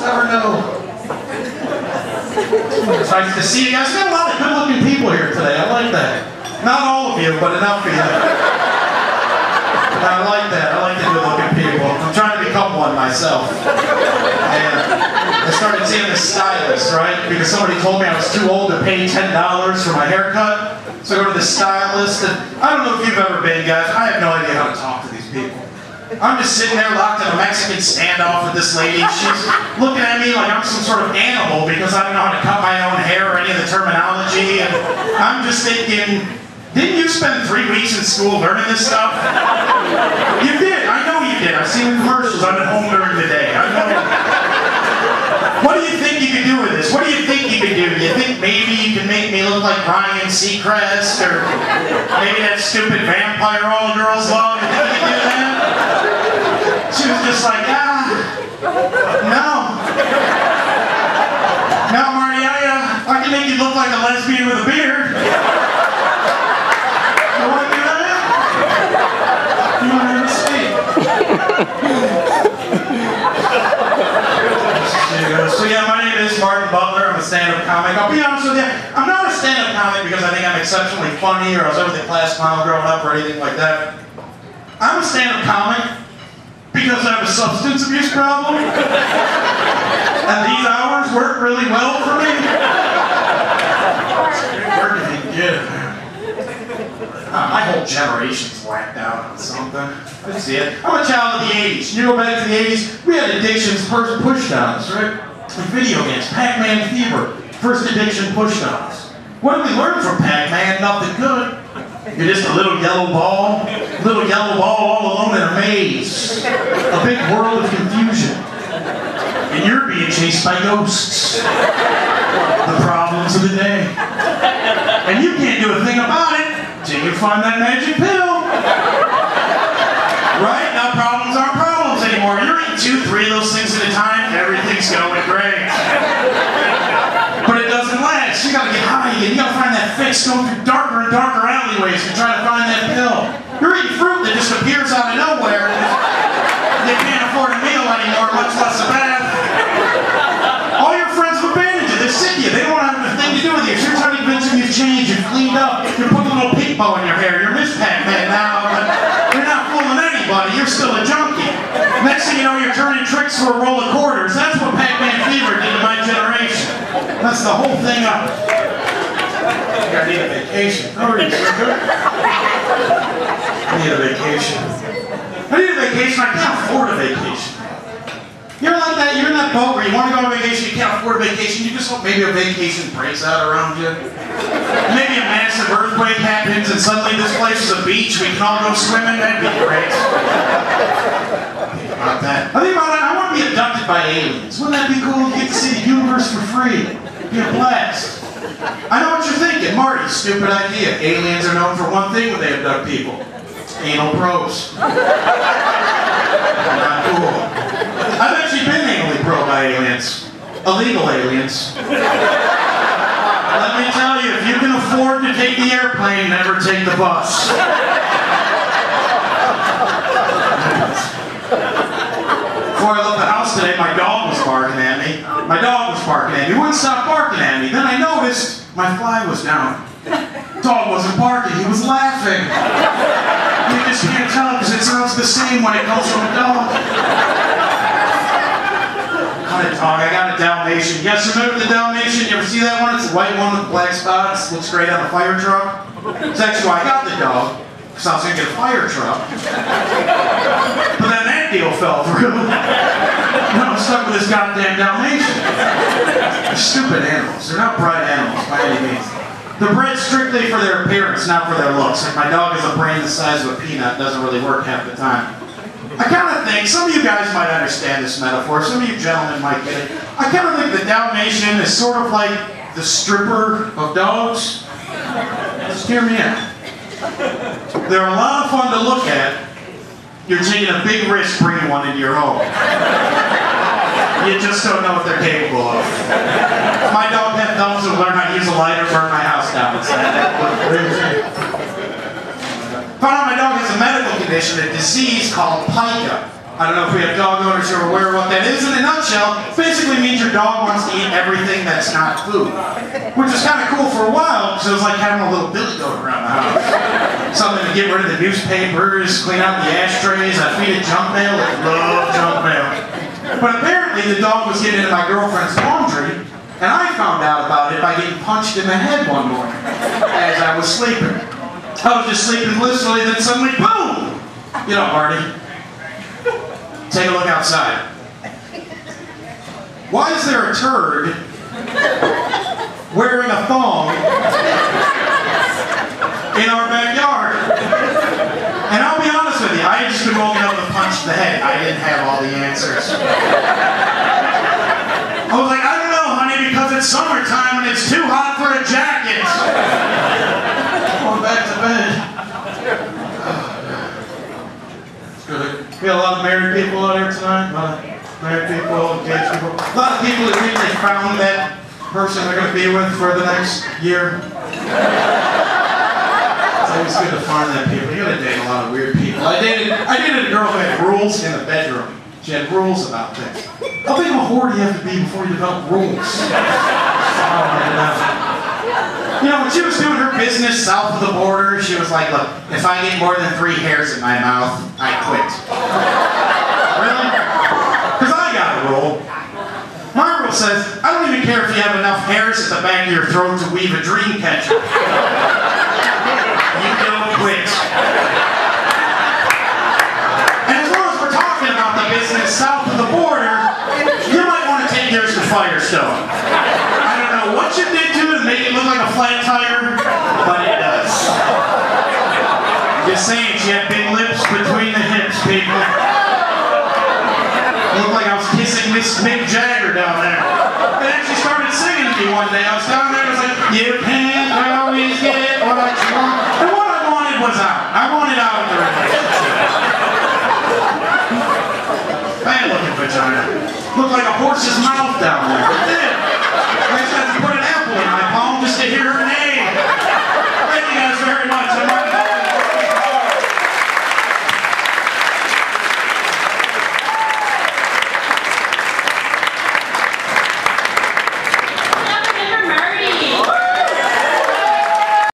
never know. It's nice to see you guys. Got a lot of good-looking people here today. I like that. Not all of you, but enough of you. I like that. I like the good-looking people. I'm trying to become one myself. And I started seeing a stylist, right? Because somebody told me I was too old to pay $10 for my haircut. So I go to the stylist, and I don't know if you've ever been, guys. I have no idea how to talk to these people. I'm just sitting there locked in a Mexican standoff with this lady. She's looking at me like I'm some sort of animal because I don't know how to cut my own hair or any of the terminology. And I'm just thinking, didn't you spend 3 weeks in school learning this stuff? You did. I know you did. I've seen the commercials. I've been home during the day. I know. What do you think you can do with this? What do you think you can do? Do you think maybe you can make me look like Ryan Seacrest or maybe that stupid vampire all girls love? You think you can do that? She was just like, no. No, Marty, I can make you look like a lesbian with a beard. You want to do that? You want to have a seat? So yeah, my name is Butler. I'm a stand-up comic. I'll be honest with you, I'm not a stand-up comic because I think I'm exceptionally funny or I was over the class clown growing up or anything like that. I'm a stand-up comic because I have a substance abuse problem. And these hours work really well for me. Working good. My whole generation's whacked out on something. I see it. I'm a child of the 80s. You go back to the 80s, we had addictions, first push-downs, right? Video games, Pac-Man fever, first addiction push-downs. What did we learn from Pac-Man? Nothing good. You're just a little yellow ball all alone in a maze. A big world of confusion. And you're being chased by ghosts. The problems of the day. And you can't do a thing about it till you find that magic pill. Right? Now problems aren't problems anymore. You're eating 2, 3 of those things at a time, everything's going great. But it doesn't last. You gotta get high again. You gotta find that fix, going through darker and darker alleyways to try to find that pill. You're eating fruit that just appears out of nowhere. You can't afford a meal anymore, much less a bath. All your friends have abandoned you. They're sick of you. They don't want to have a thing to do with you. So you're trying to convince them you've changed, you've cleaned up, you're putting a little pink bow in your hair. You're Miss Pac-Man now, but you're not fooling anybody. You're still a junkie. Next thing you know, you're turning tricks for a roll of quarters. That's what Pac-Man fever did to my generation. That's the whole thing up. I need a vacation. Oh, are you so good? I need a vacation. I need a vacation. I can't afford a vacation. You're like that. You're in that boat where you want to go on vacation, you can't afford a vacation. You just hope maybe a vacation breaks out around you. Maybe a massive earthquake happens and suddenly this place is a beach. We can all go swimming. That'd be great. Think about that. I think about that. I want to be abducted by aliens. Wouldn't that be cool? You get to see the universe for free. It'd be a blast. I know what you're thinking. Marty, stupid idea. Aliens are known for one thing when they abduct people. Anal probes. Not cool. I've actually been anally probed by aliens. Illegal aliens. Let me tell you, if you can afford to take the airplane, never take the bus. Before I left the house today, my dog was barking at me. My dog was barking at me. He wouldn't stop barking at me. Then I noticed my fly was down. Dog wasn't barking, he was laughing. You just can't tell because it sounds the same when it comes from a dog. What a dog, I got a Dalmatian. You guys remember the Dalmatian? You ever see that one? It's a white one with black spots. Looks great on a fire truck. It's actually why I got the dog, because I was going to get a fire truck. But then that deal fell through. Now I'm stuck with this goddamn Dalmatian. They're stupid animals. They're not bright animals by any means. They're bred strictly for their appearance, not for their looks. Like my dog has a brain the size of a peanut. Doesn't really work half the time. I kind of think, some of you guys might understand this metaphor, some of you gentlemen might get it. I kind of think the Dalmatian is sort of like the stripper of dogs. Just hear me out. They're a lot of fun to look at. You're taking a big risk bringing one into your home. You just don't know what they're capable of. My dog had thumbs to learn how to use a lighter, burn my house down. Found out my dog has a medical condition, a disease called pica. I don't know if we have dog owners who are aware of what that is. In a nutshell, basically means your dog wants to eat everything that's not food. Which is kind of cool for a while, because it was like having a little billy goat around the house. Something to get rid of the newspapers, clean out the ashtrays, I feed it junk mail, it loved junk mail. But apparently the dog was getting into my girlfriend's laundry, and I found out about it by getting punched in the head one morning as I was sleeping. I was just sleeping blissfully, then suddenly, boom! You know, Marty. Take a look outside. Why is there a turd wearing a thong in our backyard? And I'll be honest with you, I had just been woken up and punched in the head. I didn't have all the answers. I was like, I don't know, honey, because it's summertime and it's too hot for a jacket. Going back to bed. We got a lot of married people out here tonight. A lot of married people, engaged people. A lot of people that think they found that person they're going to be with for the next year. It's always good to find that people. You gotta date a lot of weird people. I dated a girl who had rules in the bedroom. She had rules about things. How big of a whore do you have to be before you develop rules? You know, when she was doing her business south of the border, she was like, look, if I get more than 3 hairs in my mouth, I quit. Really? Because I got a rule. My rule says, I don't even care if you have enough hairs at the back of your throat to weave a dream catcher. You don't quit. And as long as we're talking about the business south of the border, you might want to take yours to Firestone. I don't know what you did to it to make it look like a flat tire, but it does. Just saying, she had big lips between the hips, people. It looked like I was kissing Miss Mick Jagger down there. And then she started singing to me one day. I was down there and I was like, you can't always get what I want. And what I wanted was out. I wanted out of the relationship. Bad looking vagina. Looked like a horse's mouth down there. It did.